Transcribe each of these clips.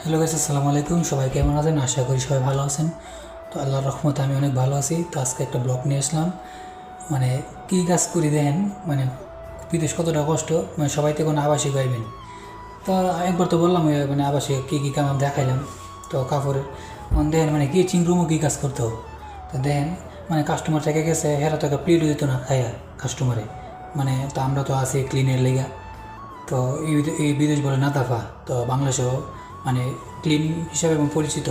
Hello guys, আসসালামু আলাইকুম। সবাই কেমন আছেন? আশা করি সবাই ভালো আছেন। তো আল্লাহর রহমতে আমি অনেক ভালো আছি। তো আজকে একটা ব্লগ নিয়ে আসলাম। মানে কী কাজ করি দেখেন, মানে বিদেশ কতটা কষ্ট, মানে সবাই তো কোনো আবাসিক গাইবেন। তো একবার তো বললাম মানে আবাসিক কী কাম আমি দেখাইলাম। তো কাপড়ের দেখেন মানে কি চিংড়ুমও কী কাজ করতে হবে। তো দেখেন মানে কাস্টমার থেকে গেছে, হেরা তো একটা প্লেটও দিত না খাইয়া কাস্টমারে। মানে তো আমরা তো আছি ক্লিনের লেগা। তো এই বিদেশ বলে নাতাফা, তো বাংলাদেশেও মানে ক্লিন হিসাবে এবং পরিচিত।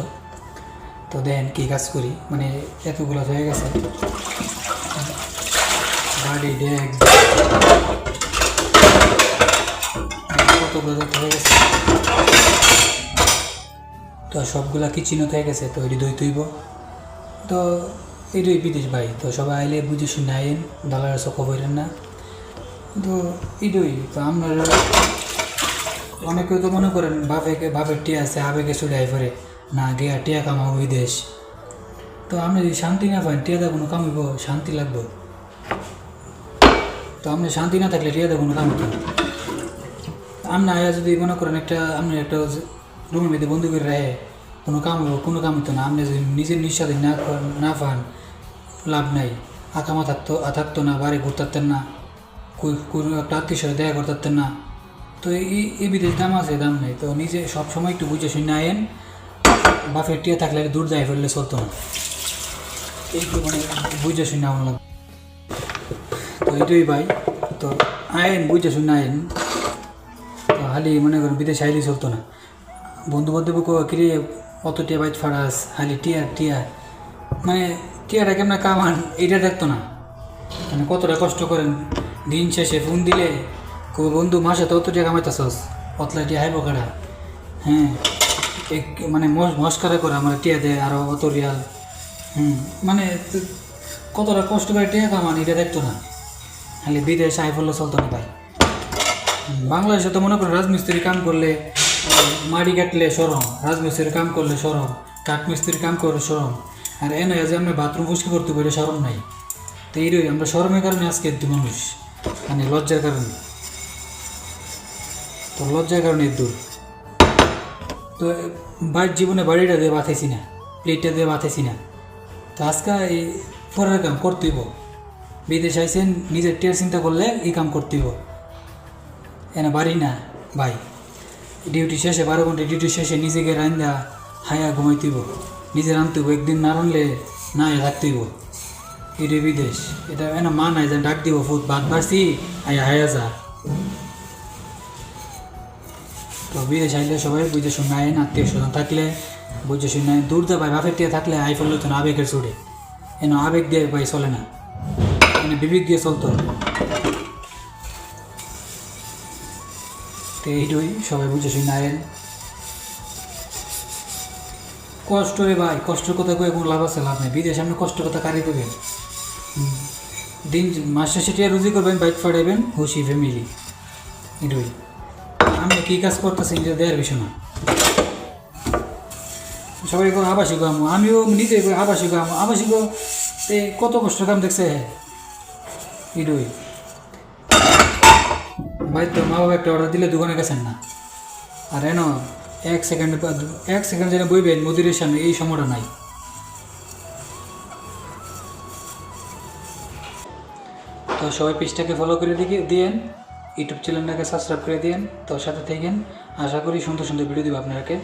তো দেখেন কী কাজ করি, মানে এতগুলো হয়ে গেছে গাড়ি ডেস্ক, কতগুলো হয়ে গেছে। তো সবগুলা কিচিনত হয়ে গেছে, তো এটি দই তৈব। তো এইটাই বিদেশ ভাই। তো সবাই আইলে বুঝে শুনে আইন, দালালের চক্ষ বইলেন না। তো এইটাই তো আপনারা অনেকে তো মনে করেন বাপের টিয়া আছে আবেগে চুড়াই ফেরে না গিয়া টিয়া কামাবো বিদেশ। তো আপনি যদি শান্তি না পান টিয়াদা কোনো কামিব, শান্তি লাগবে। তো আপনি শান্তি না থাকলে টিয়াদা কোনো কামিব না। আপনি আয়া যদি মনে করেন আপনি একটা রুমের মধ্যে বন্ধু করে রাখে কোনো কামিত না। আপনি যদি নিজের নিঃস্বাদে না পান লাভ নাই। আকামা থাকতো না, বাড়ি ঘুরতে না, কোনো একটা আত্মীয় সাথে দেখা করতে না। তো এই বিদেশ দাম আছে, দাম নেই। তো নিজে সবসময় একটু বুঝে শুনে আয়েন। বাফের টিয়া থাকলে দূর যায় ফেললে চলতো না, একটু মানে বুঝে শুনে আমার লাগবে। তো এইটাই ভাই। তো আয়েন বুঝে শুনে আয়েন। তো হালি মনে করেন বিদেশ আইলেই চলতো না। বন্ধু বান্ধব কিরে অত টিয়া বাইত ফাড়াস, হালি টিয়া মানে টিয়াটা কেমন কামান এইটা দেখতো না। মানে কতটা কষ্ট করেন দিন শেষে ফোন দিলে বন্ধু মাসে তো অত টিয়া কামাইতেছস, অতলা টিয়া হাইব কাটা। হ্যাঁ, মানে মস্কারা করে আমার টিয়া দেয় আরও অত রিয়াল। মানে কতটা কষ্ট করে টিয়া কামান এটা দেখতো না। খালি বিদেশ আই ফেললে চলতো না ভাই। বাংলাদেশে তো মনে করেন রাজমিস্ত্রি কাম করলে মাড়ি কাটলে সরম, রাজমিস্ত্রির কাম করলে সরম, কাঠমিস্ত্রির কাম করলে সরম। আর এনে যে আমরা বাথরুম পরিষ্কার করতে পারি সরম নাই। তো এইরই আমরা সরমের কারণে আজকে মানুষ, মানে লজ্জার কারণে। তো লজ্জার কারণে দূর। তো জীবনে বাড়িটা দিয়ে বাঁথাইছি না, প্লেটটা দিয়ে বাঁথাইছি না। তো আজকে এই পরের কাম করতেইব। বিদেশ আইসেন নিজের টের চিন্তা করলে এই কাম করতেইব। এনে বাড়ি না ভাই, ডিউটি শেষে 12 ঘন্টা ডিউটি শেষে নিজেকে রান্দা হায়া ঘুমাইতেইব, নিজে রানতেইব। একদিন না রানলে না থাকতেইব। এটা বিদেশ, এটা এনে মা নাই যে ডাক দিব ফুট ভাত বাড়ছি হায়া যা। তো বিদেশ আইলে সবাই বুঝে শুনে আইন, আত্মীয় স্বজন থাকলে বুঝে শুনে আইন। দূর দে ভাই, বাপের টিয়া থাকলে আই ফেললো তো না আবেগের চুড়ে। এনে আবেগ দিয়ে ভাই চলে না, এনে বিবেক দিয়ে চলতো। তো এইটুই সবাই বুঝে শুনে আইন। কষ্ট রে ভাই, কষ্টের কথা কয়ে কোনো লাভ আছে? লাভ নেই। বিদেশে আপনি কষ্টের কথা কারি করবেন? দিন মাস শেষে টিয়া রুজি করবেন, বাইক ফাটাইবেন, খুশি ফ্যামিলি। এটুই। আমি কী কাজ করতেছি এটা দেওয়ার বিষয় না। সবাই আবাসিক আমো, আমিও নিজে আবাসিক আমো। আবাসিক কত কষ্ট কাম দেখছে এটুই ভাই। তো মা বাবা একটা অর্ডার দিলে দোকানে গেছেন না, আর এন 1 সেকেন্ড যেন বইবেন মদিরের সামনে, এই সময়টা নাই। তো সবাই পেজটাকে ফলো করে দিয়েন, ইউটিউব চ্যানেলটাকে সাবস্ক্রাইব করে দিয়েন। তো সাথে থাকেন, আশা করি সুন্দর সুন্দর ভিডিও দিব আপনাকে।